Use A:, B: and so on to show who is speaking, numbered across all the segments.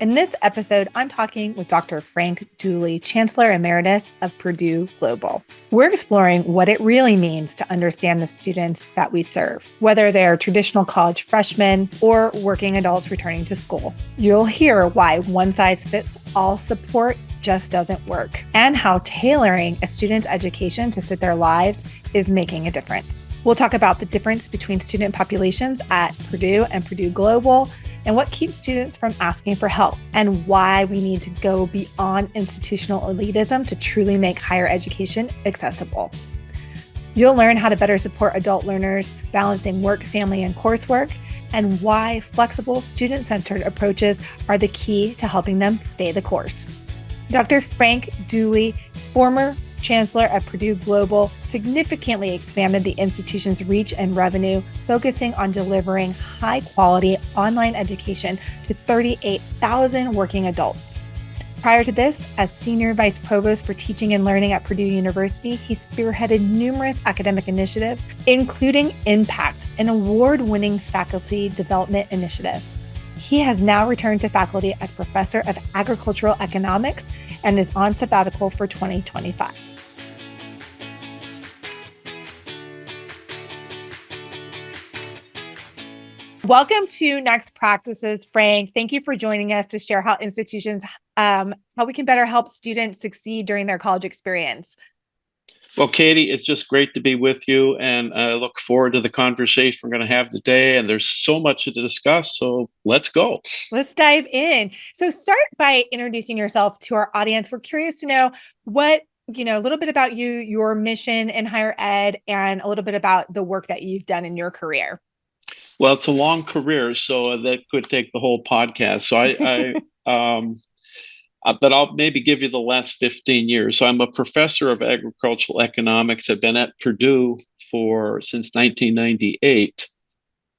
A: In this episode, I'm talking with Dr. Frank Dooley, Chancellor Emeritus of Purdue Global. We're exploring what it really means to understand the students that we serve, whether they're traditional college freshmen or working adults returning to school. You'll hear why one-size-fits-all support just doesn't work, and how tailoring a student's education to fit their lives is making a difference. We'll talk about the difference between student populations at Purdue and Purdue Global, and what keeps students from asking for help, and why we need to go beyond institutional elitism to truly make higher education accessible. You'll learn how to better support adult learners balancing work, family, and coursework, and why flexible, student-centered approaches are the key to helping them stay the course. Dr. Frank Dooley, former Chancellor at Purdue Global, significantly expanded the institution's reach and revenue, focusing on delivering high-quality online education to 38,000 working adults. Prior to this, as Senior Vice Provost for Teaching and Learning at Purdue University, he spearheaded numerous academic initiatives, including Impact, an award-winning faculty development initiative. He has now returned to faculty as Professor of Agricultural Economics and is on sabbatical for 2025. Welcome to Next Practices, Frank. Thank you for joining us to share how institutions, how we can better help students succeed during their college experience.
B: Well, Katie, it's just great to be with you, and I look forward to the conversation we're going to have today. And there's so much to discuss, so let's go.
A: Let's dive in. So start by introducing yourself to our audience. We're curious to know a little bit about you, your mission in higher ed, and a little bit about the work that you've done in your career.
B: Well, it's a long career, so that could take the whole podcast. So but I'll maybe give you the last 15 years. So I'm a professor of agricultural economics. I've been at Purdue since 1998.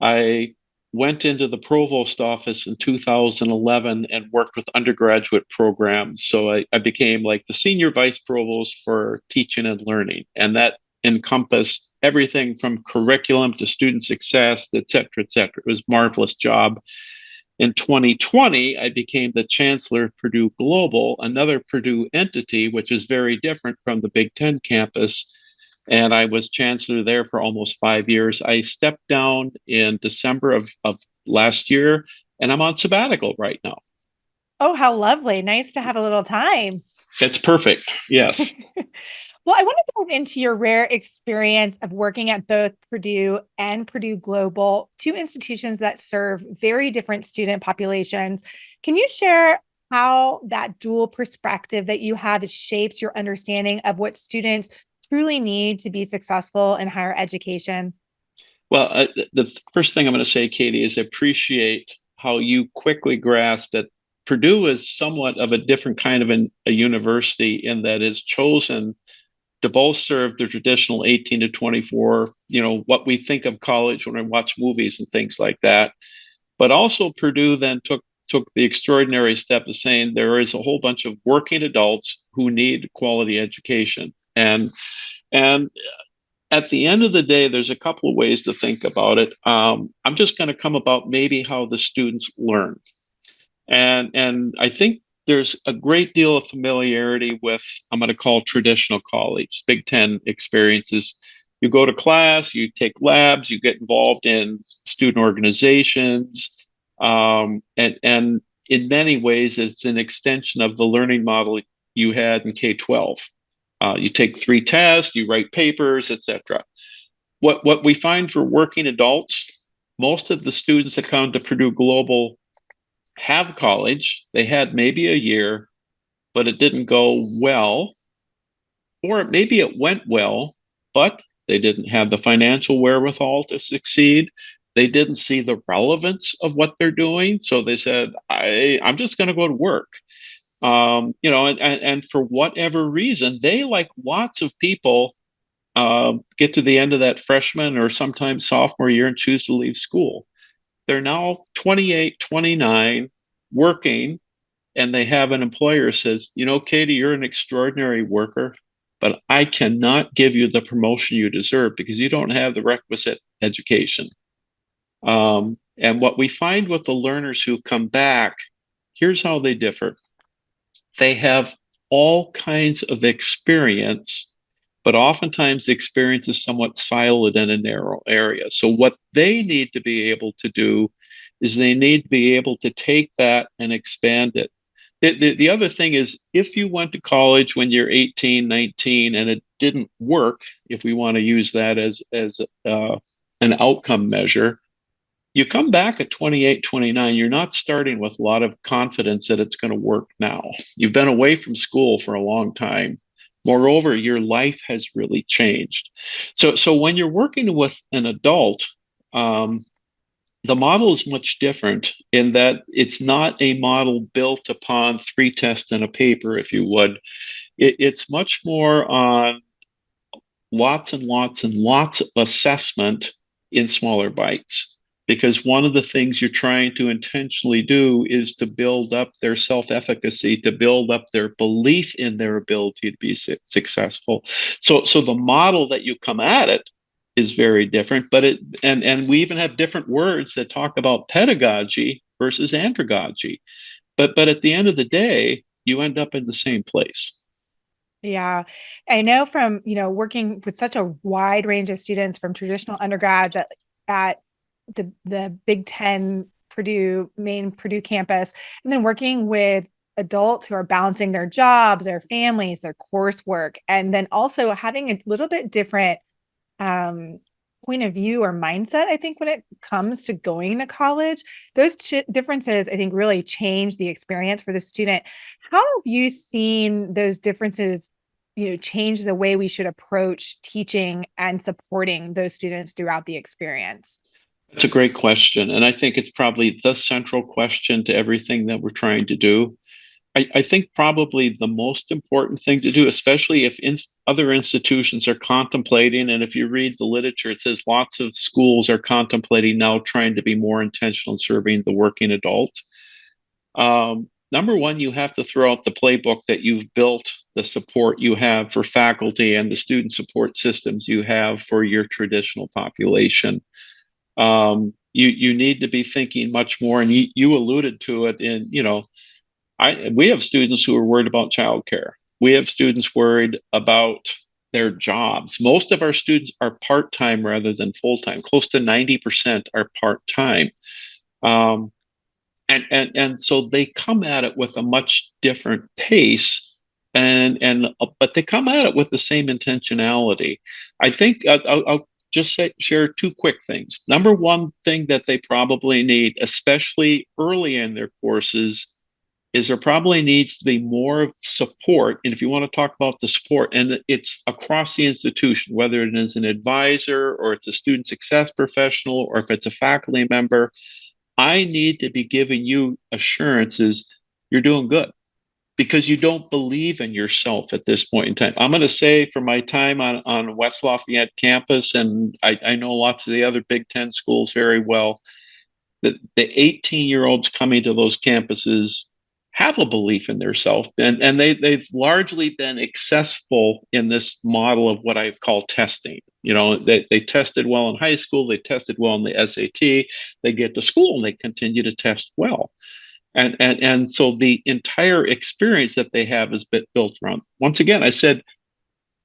B: I went into the provost office in 2011 and worked with undergraduate programs. So I became like the senior vice provost for teaching and learning. And that encompassed everything from curriculum to student success, et cetera, et cetera. It was a marvelous job. In 2020, I became the Chancellor of Purdue Global, another Purdue entity, which is very different from the Big Ten campus. And I was Chancellor there for almost 5 years. I stepped down in December of last year, and I'm on sabbatical right now.
A: Oh, how lovely. Nice to have a little time.
B: It's perfect. Yes.
A: Well, I want to dive into your rare experience of working at both Purdue and Purdue Global, two institutions that serve very different student populations. Can you share how that dual perspective that you have has shaped your understanding of what students truly need to be successful in higher education?
B: Well, the first thing I'm going to say, Katie, is appreciate how you quickly grasp that Purdue is somewhat of a different kind of a university in that it's chosen to both serve the traditional 18 to 24, what we think of college when we watch movies and things like that. But also Purdue then took the extraordinary step of saying there is a whole bunch of working adults who need quality education. And at the end of the day, there's a couple of ways to think about it. I'm just going to come about maybe how the students learn. And I think there's a great deal of familiarity with, I'm going to call traditional college, Big Ten experiences. You go to class, you take labs, you get involved in student organizations. And in many ways, it's an extension of the learning model you had in K-12. You take 3 tests, you write papers, etc. What we find for working adults, most of the students that come to Purdue Global have college. They had maybe a year, but it didn't go well. Or maybe it went well, but they didn't have the financial wherewithal to succeed. They didn't see the relevance of what they're doing. So they said, I'm just going to go to work. And for whatever reason, they, like lots of people, get to the end of that freshman or sometimes sophomore year and choose to leave school. They're now 28, 29, working, and they have an employer who says, Katie, you're an extraordinary worker, but I cannot give you the promotion you deserve because you don't have the requisite education. And what we find with the learners who come back Here's how they differ. They have all kinds of experience, but oftentimes the experience is somewhat siloed in a narrow area. So what they need to be able to do is they need to be able to take that and expand it. The other thing is, if you went to college when you're 18, 19, and it didn't work, if we want to use that as an outcome measure, you come back at 28, 29, you're not starting with a lot of confidence that it's going to work now. You've been away from school for a long time. Moreover, your life has really changed. So when you're working with an adult, the model is much different in that it's not a model built upon 3 tests and a paper, if you would. It's much more on lots and lots and lots of assessment in smaller bites. Because one of the things you're trying to intentionally do is to build up their self-efficacy, to build up their belief in their ability to be successful. So the model that you come at it is very different, but and we even have different words that talk about pedagogy versus andragogy. But at the end of the day, you end up in the same place.
A: Yeah. I know from, working with such a wide range of students from traditional undergrads at the Big Ten main Purdue campus, and then working with adults who are balancing their jobs, their families, their coursework, and then also having a little bit different point of view or mindset, I think, when it comes to going to college. Those differences, I think, really change the experience for the student. How have you seen those differences, change the way we should approach teaching and supporting those students throughout the experience?
B: It's a great question. And I think it's probably the central question to everything that we're trying to do. I think probably the most important thing to do, especially if other institutions are contemplating, and if you read the literature, it says lots of schools are contemplating now trying to be more intentional in serving the working adult. Number one, you have to throw out the playbook that you've built, the support you have for faculty and the student support systems you have for your traditional population. You need to be thinking much more, and you alluded to it in, we have students who are worried about childcare. We have students worried about their jobs. Most of our students are part-time rather than full-time. Close to 90% are part-time. And so they come at it with a much different pace, but they come at it with the same intentionality. I think I'll just share 2 quick things. Number one thing that they probably need, especially early in their courses, is there probably needs to be more support. And if you want to talk about the support, and it's across the institution, whether it is an advisor or it's a student success professional or if it's a faculty member, I need to be giving you assurances you're doing good, because you don't believe in yourself at this point in time. I'm going to say, from my time on West Lafayette campus, and I know lots of the other Big Ten schools very well, that the 18-year-olds coming to those campuses have a belief in their self, and they've largely been successful in this model of what I call testing. They tested well in high school, they tested well in the SAT, they get to school and they continue to test well. And so the entire experience that they have is built around. Once again, I said,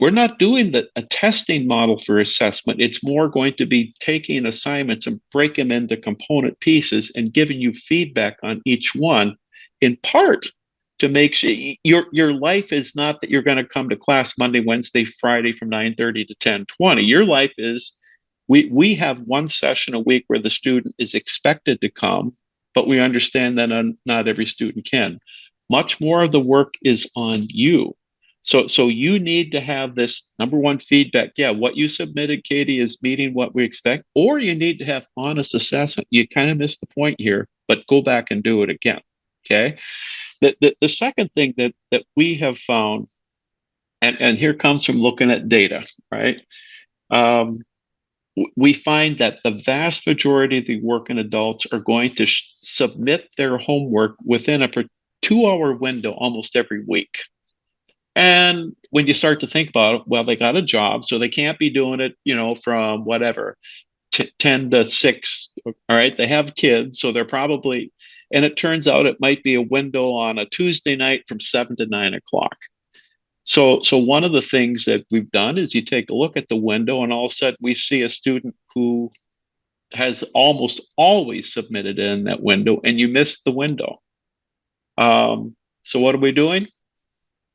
B: we're not doing a testing model for assessment. It's more going to be taking assignments and break them into component pieces and giving you feedback on each one, in part to make sure your life is not that you're going to come to class Monday, Wednesday, Friday from 9:30 to 10:20. Your life is, we have one session a week where the student is expected to come, but we understand that not every student can. Much more of the work is on you. So you need to have this number one feedback. Yeah, what you submitted, Katie, is meeting what we expect, or you need to have honest assessment. You kind of missed the point here, but go back and do it again. Okay. The second thing that we have found, and here comes from looking at data, right? We find that the vast majority of the working adults are going to submit their homework within a 2-hour window almost every week. And when you start to think about it, well, they got a job, so they can't be doing it, from whatever, 10 to 6. All right. They have kids, so they're probably, And it turns out it might be a window on a Tuesday night from 7 to 9 o'clock. So one of the things that we've done is you take a look at the window, and all of a sudden we see a student who has almost always submitted in that window, and you missed the window. So what are we doing?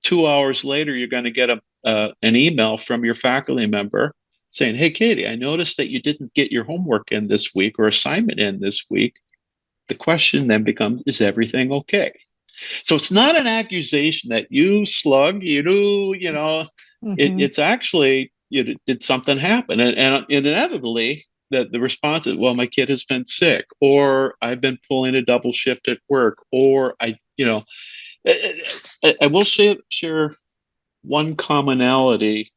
B: 2 hours later, you're going to get an email from your faculty member saying, "Hey, Katie, I noticed that you didn't get your homework in this week or assignment in this week." The question then becomes, is everything okay? So it's not an accusation that you slug, it's actually, did something happen? And inevitably, the response is, well, my kid has been sick, or I've been pulling a double shift at work, or I will share one commonality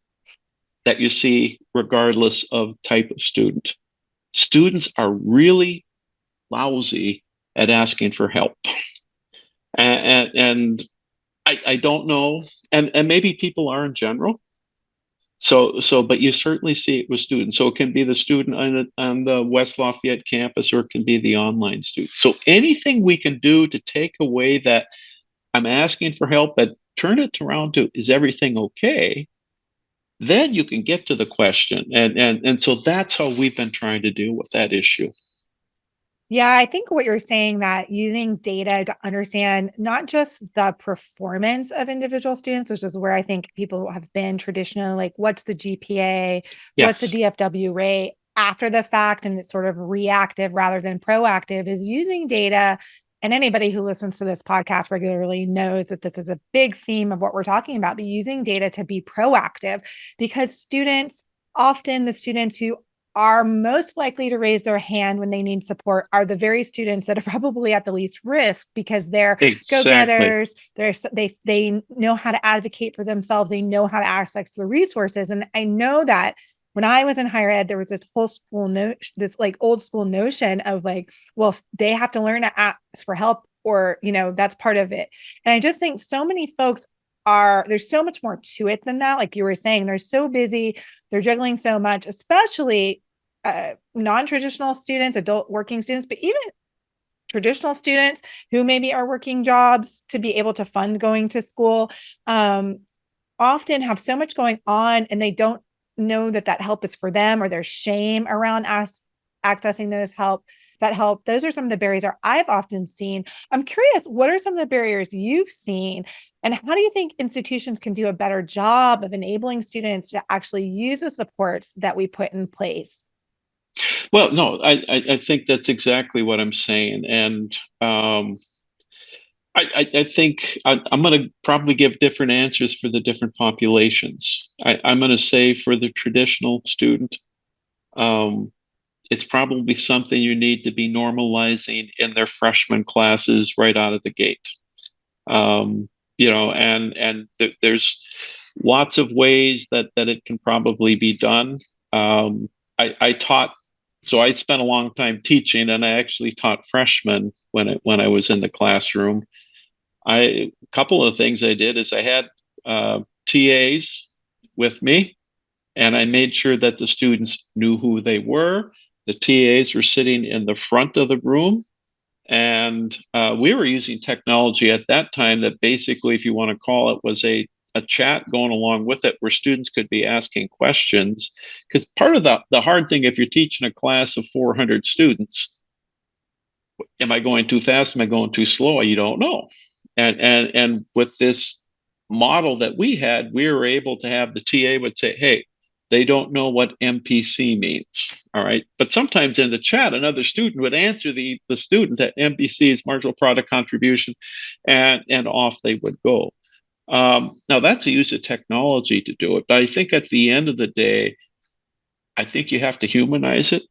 B: that you see regardless of type of student. Students are really lousy at asking for help. And I don't know, and maybe people are in general. But you certainly see it with students. So it can be the student on the West Lafayette campus, or it can be the online student. So anything we can do to take away that I'm asking for help, but turn it around to, is everything okay? Then you can get to the question. And so that's how we've been trying to deal with that issue.
A: Yeah, I think what you're saying, that using data to understand not just the performance of individual students, which is where I think people have been traditionally, like, what's the GPA, what's the DFW rate after the fact, and it's sort of reactive rather than proactive, is using data. And anybody who listens to this podcast regularly knows that this is a big theme of what we're talking about, but using data to be proactive, because students, often the students who are most likely to raise their hand when they need support are the very students that are probably at the least risk, because they're go-getters, they know how to advocate for themselves, they know how to access the resources. And I know that when I was in higher ed, there was this whole school this like old school notion of like, well, they have to learn to ask for help, or that's part of it. And I just think so many folks there's so much more to it than that. Like you were saying, they're so busy, they're juggling so much, especially non-traditional students, adult working students, but even traditional students who maybe are working jobs to be able to fund going to school, often have so much going on, and they don't know that help is for them, or there's shame around accessing that help. Those are some of the barriers that I've often seen. I'm curious, what are some of the barriers you've seen, and how do you think institutions can do a better job of enabling students to actually use the supports that we put in place?
B: Well, no, I think that's exactly what I'm saying. And I think I'm going to probably give different answers for the different populations. I'm going to say for the traditional student, it's probably something you need to be normalizing in their freshman classes right out of the gate. There's lots of ways that it can probably be done. I taught, so I spent a long time teaching, and I actually taught freshmen when I was in the classroom. A couple of things I did is I had TAs with me, and I made sure that the students knew who they were. The TAs were sitting in the front of the room, and we were using technology at that time that basically, if you want to call it, was a chat going along with it, where students could be asking questions. Because part of the hard thing, if you're teaching a class of 400 students, am I going too fast? Am I going too slow? You don't know. And with this model that we had, we were able to have the TA would say, hey, they don't know what MPC means. All right. But sometimes in the chat, another student would answer the student that MPC is marginal product contribution, and off they would go. Now that's a use of technology to do it. But I think at the end of the day, I think you have to humanize it.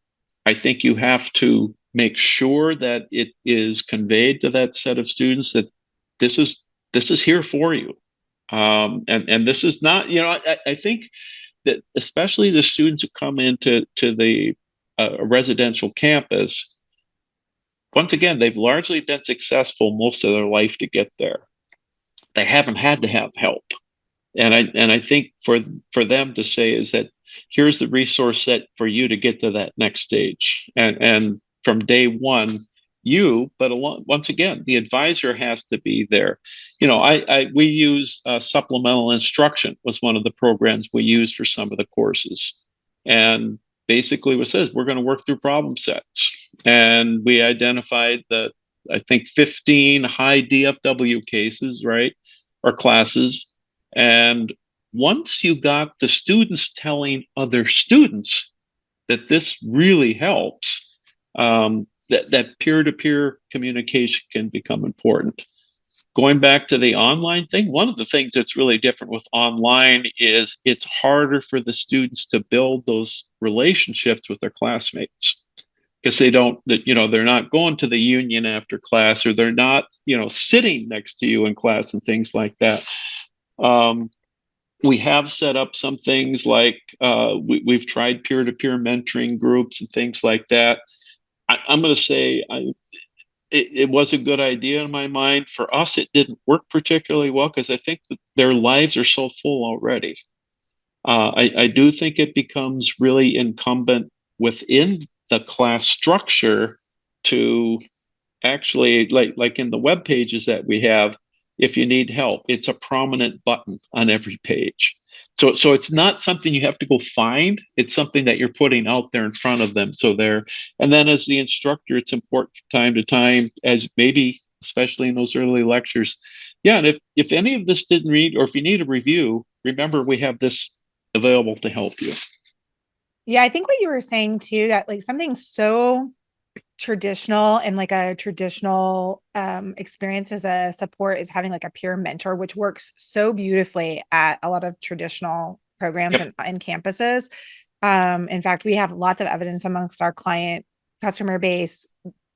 B: I think you have to make sure that it is conveyed to that set of students that this is here for you. And this is not, I think that especially the students who come into the residential campus, once again, they've largely been successful most of their life to get there. They haven't had to have help. And I think for them to say is that here's the resource set for you to get to that next stage. And from day one, you, but once again, the advisor has to be there. We use supplemental instruction was one of the programs we used for some of the courses, and basically what says we're going to work through problem sets, and we identified the I think 15 high DFW cases, right, or classes, and once you got the students telling other students that this really helps, that peer-to-peer communication can become important. Going back to the online thing, one of the things that's really different with online is it's harder for the students to build those relationships with their classmates because they're not going to the union after class, or they're not, sitting next to you in class and things like that. We have set up some things like we've tried peer-to-peer mentoring groups and things like that. I'm going to say it was a good idea in my mind. For us, it didn't work particularly well because I think that their lives are so full already. I do think it becomes really incumbent within the class structure to actually, like in the web pages that we have, if you need help, it's a prominent button on every page. So it's not something you have to go find. It's something that you're putting out there in front of them. And then as the instructor, it's important from time to time, as maybe especially in those early lectures. Yeah, and if any of this didn't read, or if you need a review, remember we have this available to help you.
A: Yeah, I think what you were saying too, that like something so traditional and like a traditional experience as a support is having like a peer mentor, which works so beautifully at a lot of traditional programs and campuses. In fact, we have lots of evidence amongst our client customer base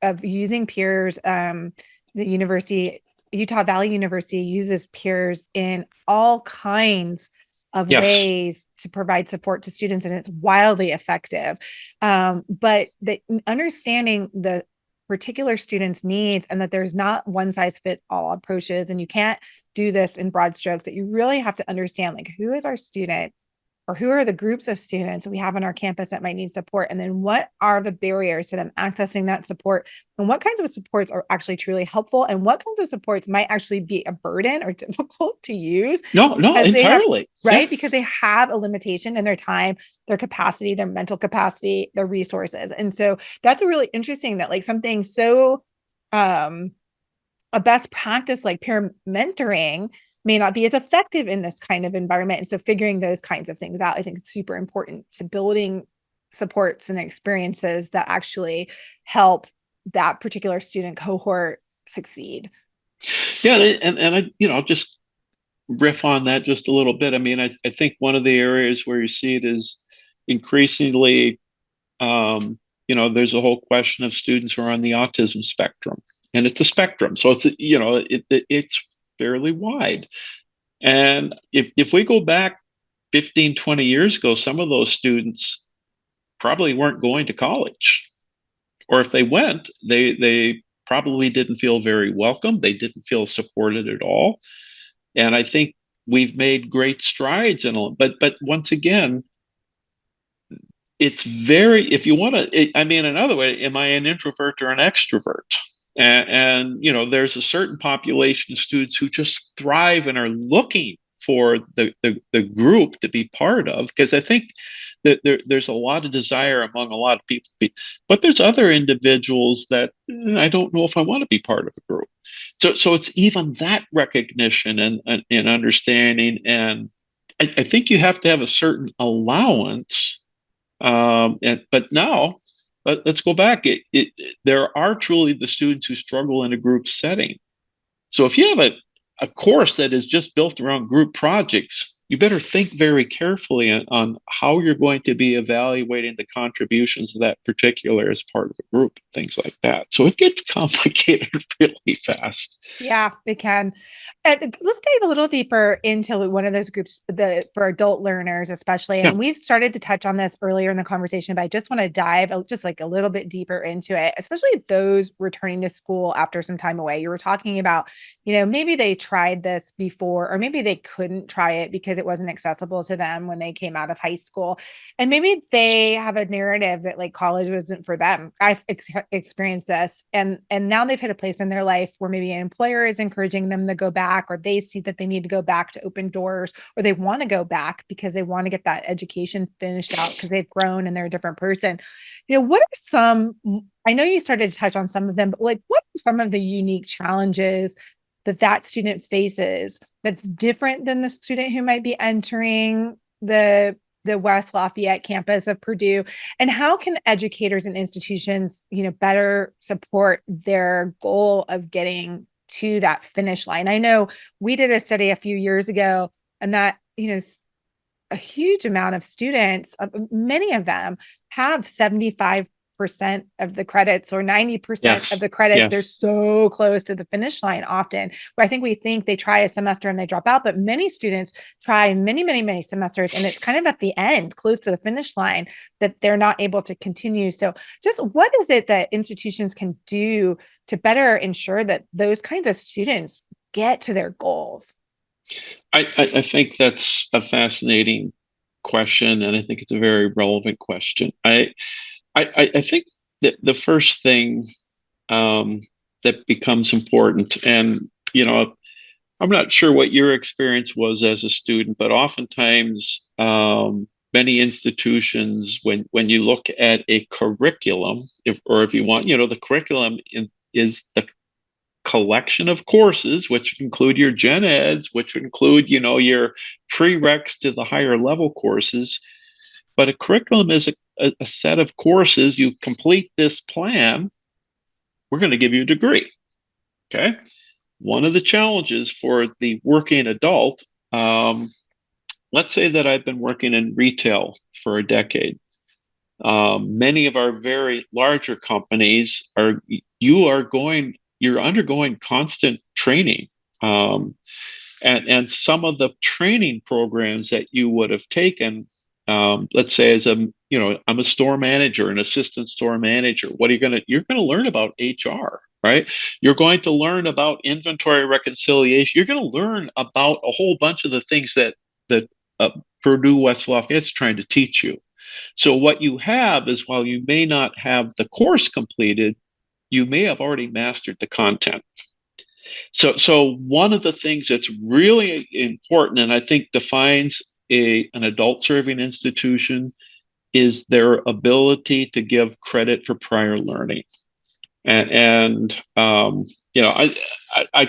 A: of using peers. The university, Utah Valley University, uses peers in all kinds of ways to provide support to students, and it's wildly effective. But understanding the particular student's needs, and that there's not one size fit all approaches, and you can't do this in broad strokes, that you really have to understand like who is our student, or who are the groups of students we have on our campus that might need support, and then what are the barriers to them accessing that support, and what kinds of supports are actually truly helpful, and what kinds of supports might actually be a burden or difficult to use.
B: No, entirely.
A: Because they have a limitation in their time, their capacity, their mental capacity, their resources. And so that's a really interesting, that like something so a best practice like peer mentoring may not be as effective in this kind of environment. And so figuring those kinds of things out, I think is super important to building supports and experiences that actually help that particular student cohort succeed.
B: Yeah. And I'll just riff on that just a little bit. I mean, I think one of the areas where you see it is increasingly, there's a whole question of students who are on the autism spectrum, and it's a spectrum. So it's fairly wide. And if we go back 15, 20 years ago, some of those students probably weren't going to college. Or if they went, they probably didn't feel very welcome. They didn't feel supported at all. And I think we've made great strides in it. But once again, it's if you want to, another way, am I an introvert or an extrovert? And there's a certain population of students who just thrive and are looking for the group to be part of, because I think that there's a lot of desire among a lot of people, but there's other individuals that I don't know if I want to be part of a group. So it's even that recognition and understanding, and I think you have to have a certain allowance. But now, let's go back. There are truly the students who struggle in a group setting. So if you have a course that is just built around group projects, you better think very carefully on how you're going to be evaluating the contributions of that particular as part of a group, things like that. So it gets complicated really fast.
A: Yeah, it can. And let's dive a little deeper into one of those groups for adult learners, especially. And we've started to touch on this earlier in the conversation, but I just want to dive just like a little bit deeper into it, especially those returning to school after some time away. You were talking about, maybe they tried this before, or maybe they couldn't try it because because it wasn't accessible to them when they came out of high school. And maybe they have a narrative that like college wasn't for them. I've experienced this, and now they've hit a place in their life where maybe an employer is encouraging them to go back, or they see that they need to go back to open doors, or they want to go back because they want to get that education finished out because they've grown and they're a different person. What are some, I know you started to touch on some of them, but like, what are some of the unique challenges that student faces that's different than the student who might be entering the West Lafayette campus of Purdue? And how can educators and institutions, better support their goal of getting to that finish line? I know we did a study a few years ago, and that, a huge amount of students, many of them have 75% of the credits or 90% of the credits.
B: Yes.
A: They're so close to the finish line often, where I think we think they try a semester and they drop out, but many students try many, many, many semesters, and it's kind of at the end, close to the finish line, that they're not able to continue. So just what is it that institutions can do to better ensure that those kinds of students get to their goals?
B: I think that's a fascinating question, and I think it's a very relevant question. I think that the first thing that becomes important, and I'm not sure what your experience was as a student, but oftentimes many institutions, when you look at a curriculum, if you want, the curriculum is the collection of courses, which include your gen eds, which include, your prereqs to the higher level courses. But a curriculum is a set of courses. You complete this plan, we're going to give you a degree. Okay. One of the challenges for the working adult, let's say that I've been working in retail for a decade. Many of our very larger companies you're undergoing constant training. And some of the training programs that you would have taken, let's say I'm a store manager, an assistant store manager. You're going to learn about HR, right? You're going to learn about inventory reconciliation. You're going to learn about a whole bunch of the things that Purdue West Lafayette's trying to teach you. So what you have is, while you may not have the course completed, you may have already mastered the content. So one of the things that's really important, and I think defines an adult serving institution, is their ability to give credit for prior learning. And I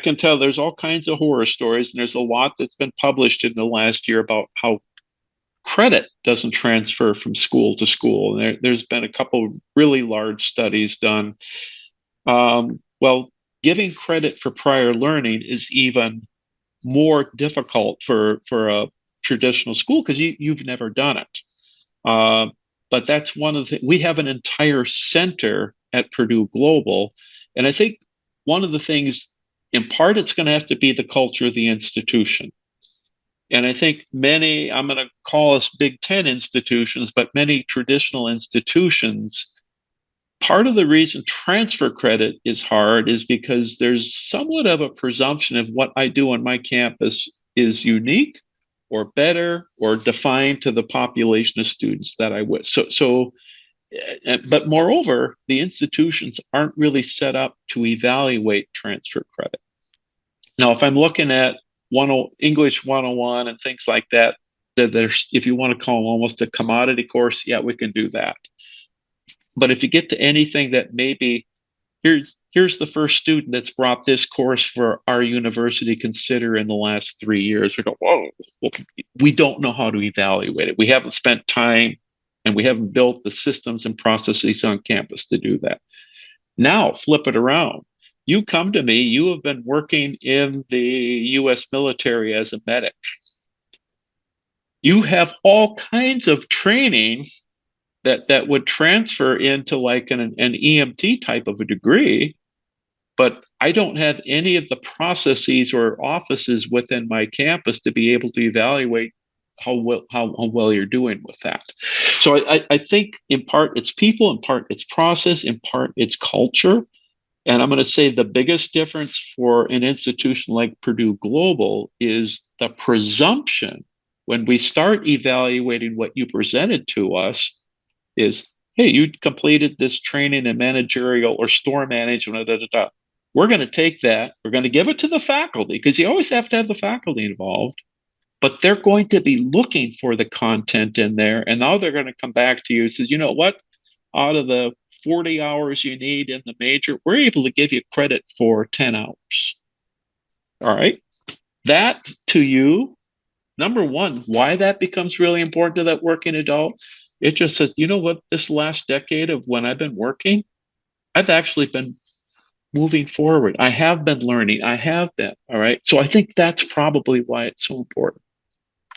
B: can tell there's all kinds of horror stories, and there's a lot that's been published in the last year about how credit doesn't transfer from school to school. And there's been a couple of really large studies done. Well, giving credit for prior learning is even more difficult for a traditional school because you've never done it. But that's one of the, we have an entire center at Purdue Global. And I think one of the things, in part, it's going to have to be the culture of the institution. And I think many, I'm going to call us Big Ten institutions, but many traditional institutions, part of the reason transfer credit is hard is because there's somewhat of a presumption of what I do on my campus is unique or better or defined to the population of students that I with. But moreover, the institutions aren't really set up to evaluate transfer credit. Now, if I'm looking at English 101 and things like that, there's, if you want to call them almost a commodity course, yeah, we can do that. But if you get to anything that maybe here's the first student that's brought this course for our university consider in the last 3 years, we go, whoa, we don't know how to evaluate it. We haven't spent time and we haven't built the systems and processes on campus to do that. Now, flip it around. You come to me, you have been working in the US military as a medic. You have all kinds of training that would transfer into like an EMT type of a degree, but I don't have any of the processes or offices within my campus to be able to evaluate how well you're doing with that. So I think in part it's people, in part it's process, in part it's culture. And I'm going to say the biggest difference for an institution like Purdue Global is the presumption when we start evaluating what you presented to us is, hey, you completed this training in managerial or store management, da, da, da. We're going to take that. We're going to give it to the faculty because you always have to have the faculty involved, but they're going to be looking for the content in there. And now they're going to come back to you and says, you know what? Out of the 40 hours you need in the major, we're able to give you credit for 10 hours. All right. That to you, number one, why that becomes really important to that working adult, it just says, you know what, this last decade of when I've been working, I've actually been moving forward. I have been learning. I have been. All right. So I think that's probably why it's so important.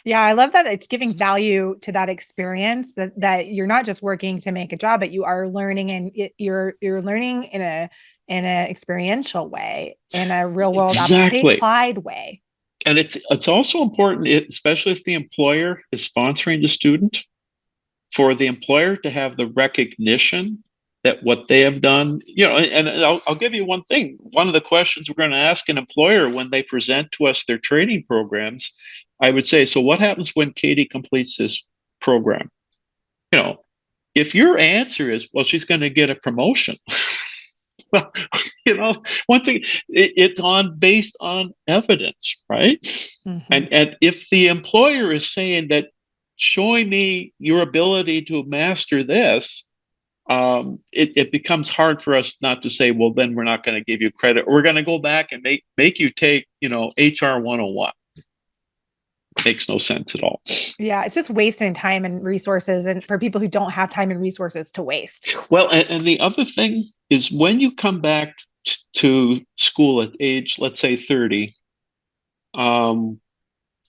A: Yeah, I love that it's giving value to that experience, that you're not just working to make a job, but you are learning, and you're learning in a experiential way, in a real world
B: Exactly.
A: applied way.
B: And it's also important, especially if the employer is sponsoring the student, for the employer to have the recognition that what they have done, and I'll give you one thing. One of the questions we're going to ask an employer when they present to us their training programs, I would say, so what happens when Katie completes this program? If your answer is, well, she's going to get a promotion. Well, once again, it's based on evidence, right?
A: Mm-hmm.
B: And if the employer is saying that, showing me your ability to master this, it becomes hard for us not to say, well, then we're not going to give you credit. We're going to go back and make you take, HR 101. Makes no sense at all.
A: Yeah, it's just wasting time and resources, and for people who don't have time and resources to waste.
B: Well, and the other thing is, when you come back to school at age, let's say 30,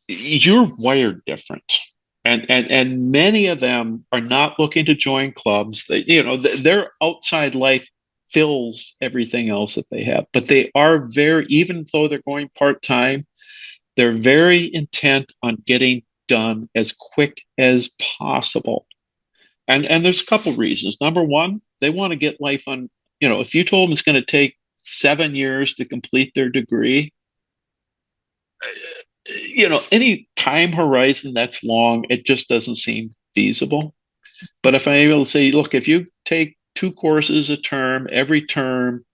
B: you're wired different. And many of them are not looking to join clubs. Their outside life fills everything else that they have. But they are even though they're going part-time, they're very intent on getting done as quick as possible. And there's a couple reasons. Number one, they want to get life on, if you told them it's going to take 7 years to complete their degree, any time horizon that's long, it just doesn't seem feasible. But if I'm able to say, look, if you take 2 courses a term, every term,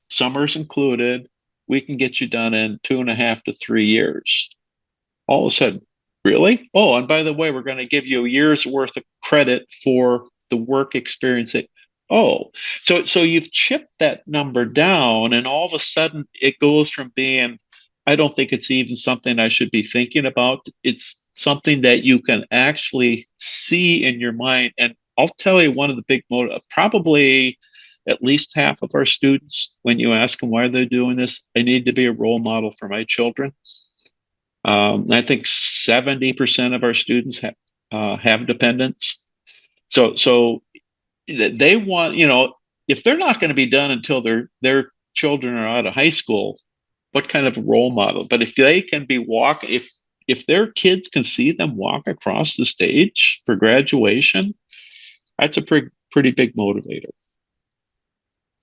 B: summers included, we can get you done in 2.5 to 3 years. All of a sudden, really? Oh, and by the way, we're going to give you a year's worth of credit for the work experience. So you've chipped that number down, and all of a sudden it goes from being, I don't think it's even something I should be thinking about. It's something that you can actually see in your mind. And I'll tell you, one of the big motives, probably at least half of our students, when you ask them why they're doing this, I need to be a role model for my children. I think 70% of our students have dependents. So they want, if they're not going to be done until their children are out of high school, what kind of role model? But if they can be if their kids can see them walk across the stage for graduation, that's a pretty big motivator.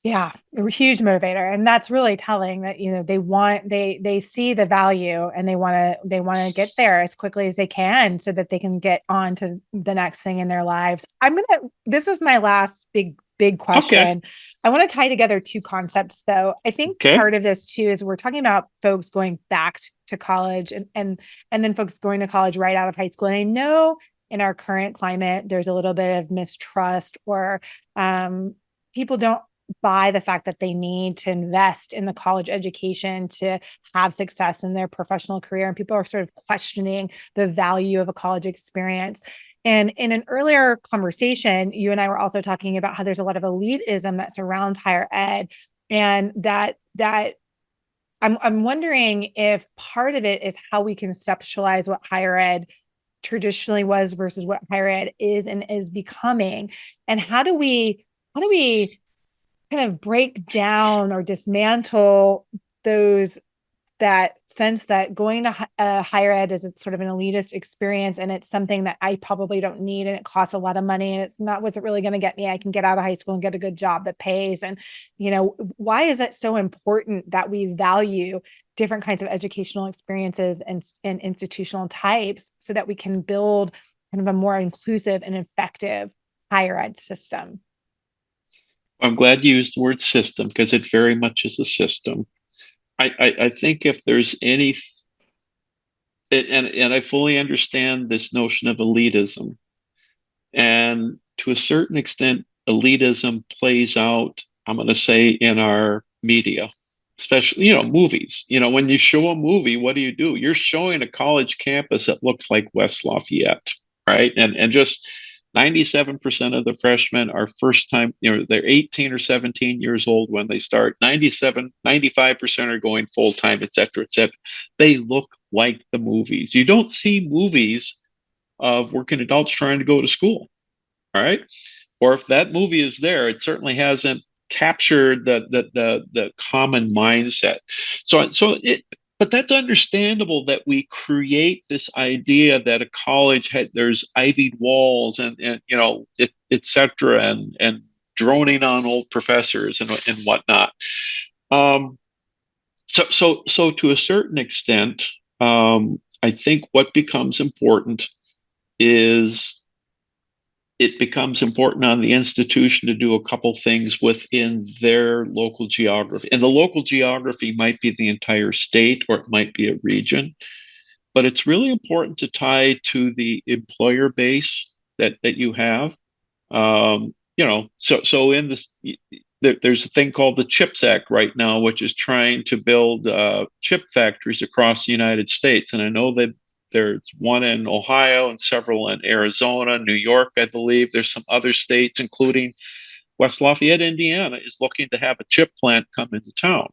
A: Yeah, a huge motivator. And that's really telling that, they see the value, and they want to get there as quickly as they can so that they can get on to the next thing in their lives. This is my last big question. Okay. I want to tie together 2 concepts though. I think part of this too is we're talking about folks going back to college and then folks going to college right out of high school. And I know in our current climate, there's a little bit of mistrust, or people don't buy the fact that they need to invest in the college education to have success in their professional career. And people are sort of questioning the value of a college experience. And in an earlier conversation, you and I were also talking about how there's a lot of elitism that surrounds higher ed. And that I'm wondering if part of it is how we conceptualize what higher ed traditionally was versus what higher ed is and is becoming. And how do we kind of break down or dismantle that sense that going to higher ed is sort of an elitist experience, and it's something that I probably don't need, and it costs a lot of money, and it's not what's it really going to get me. I can get out of high school and get a good job that pays. And, why is it so important that we value different kinds of educational experiences and institutional types so that we can build kind of a more inclusive and effective higher ed system.
B: I'm glad you used the word system because it very much is a system. I think if there's any, and I fully understand this notion of elitism, and to a certain extent, elitism plays out, I'm going to say, in our media, especially, movies. When you show a movie, what do? You're showing a college campus that looks like West Lafayette, right? And just 97% of the freshmen are first time, they're 18 or 17 years old when they start. 95% are going full time, et cetera, et cetera. They look like the movies. You don't see movies of working adults trying to go to school, all right? Or if that movie is there, it certainly hasn't captured the common mindset. But that's understandable that we create this idea that a college there's ivied walls and et cetera, and droning on old professors and whatnot. So to a certain extent, I think what becomes important is it becomes important on the institution to do a couple things within their local geography. And the local geography might be the entire state or it might be a region, but it's really important to tie to the employer base that you have. So in this, there's a thing called the CHIPS Act right now, which is trying to build chip factories across the United States. And I know that there's one in Ohio and several in Arizona, New York, I believe. There's some other states, including West Lafayette, Indiana, is looking to have a chip plant come into town.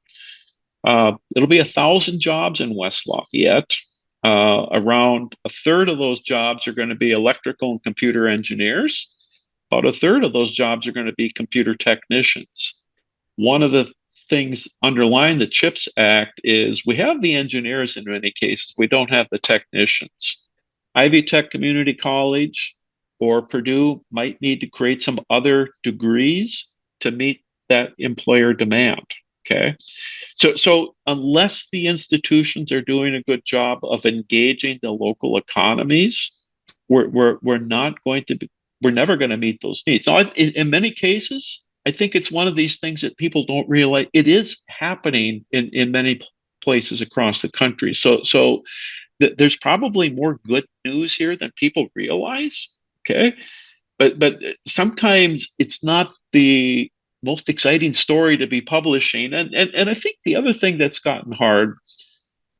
B: It'll be 1,000 jobs in West Lafayette. Around a third of those jobs are going to be electrical and computer engineers. About a third of those jobs are going to be computer technicians. One of the things underlying the CHIPS Act is we have the engineers in many cases, we don't have the technicians. Ivy Tech Community College or Purdue might need to create some other degrees to meet that employer demand. Okay. So unless the institutions are doing a good job of engaging the local economies, we're never going to meet those needs. Now, in many cases, I think it's one of these things that people don't realize. It is happening in many places across the country. So there's probably more good news here than people realize. Okay, but sometimes it's not the most exciting story to be publishing. And I think the other thing that's gotten hard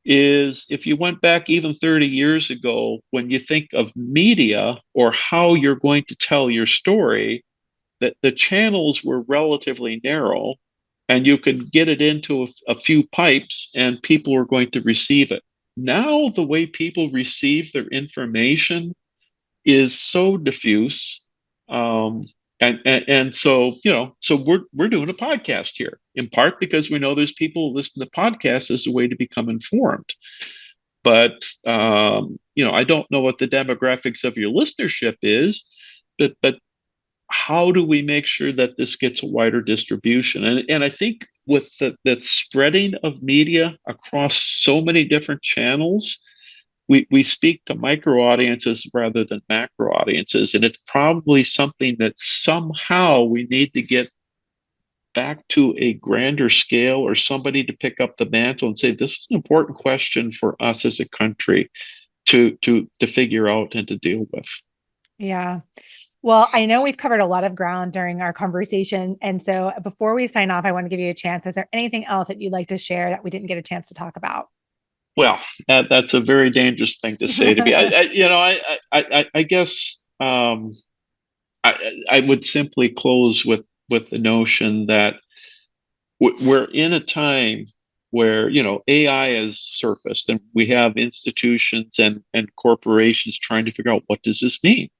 B: is if you went back even 30 years ago, when you think of media or how you're going to tell your story, that the channels were relatively narrow and you could get it into a few pipes and people were going to receive it. Now, the way people receive their information is so diffuse. And so, so we're doing a podcast here in part because we know there's people who listen to podcasts as a way to become informed. But, I don't know what the demographics of your listenership is, but how do we make sure that this gets a wider distribution? And I think with the spreading of media across so many different channels, we speak to micro audiences rather than macro audiences. And it's probably something that somehow we need to get back to a grander scale or somebody to pick up the mantle and say, this is an important question for us as a country to figure out and to deal with.
A: Yeah. Well, I know we've covered a lot of ground during our conversation. And so before we sign off, I want to give you a chance. Is there anything else that you'd like to share that we didn't get a chance to talk about?
B: Well, that's a very dangerous thing to say to me. I guess I would simply close with the notion that we're in a time where AI has surfaced and we have institutions and corporations trying to figure out what does this mean.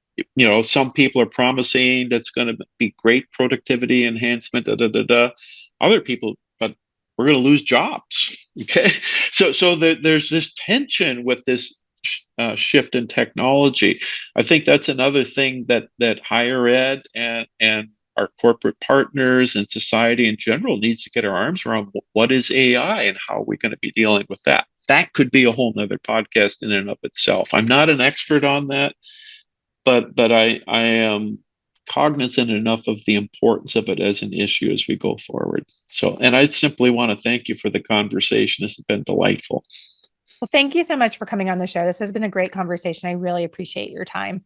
B: Some people are promising that's going to be great productivity enhancement, Other people, but we're going to lose jobs. Okay, so there's this tension with this shift in technology. I think that's another thing that higher ed and our corporate partners and society in general needs to get our arms around what is AI and how are we going to be dealing with that. That could be a whole nother podcast in and of itself. I'm not an expert on that, but I am cognizant enough of the importance of it as an issue as we go forward. So, and I simply want to thank you for the conversation. This has been delightful.
A: Well, thank you so much for coming on the show. This has been a great conversation. I really appreciate your time.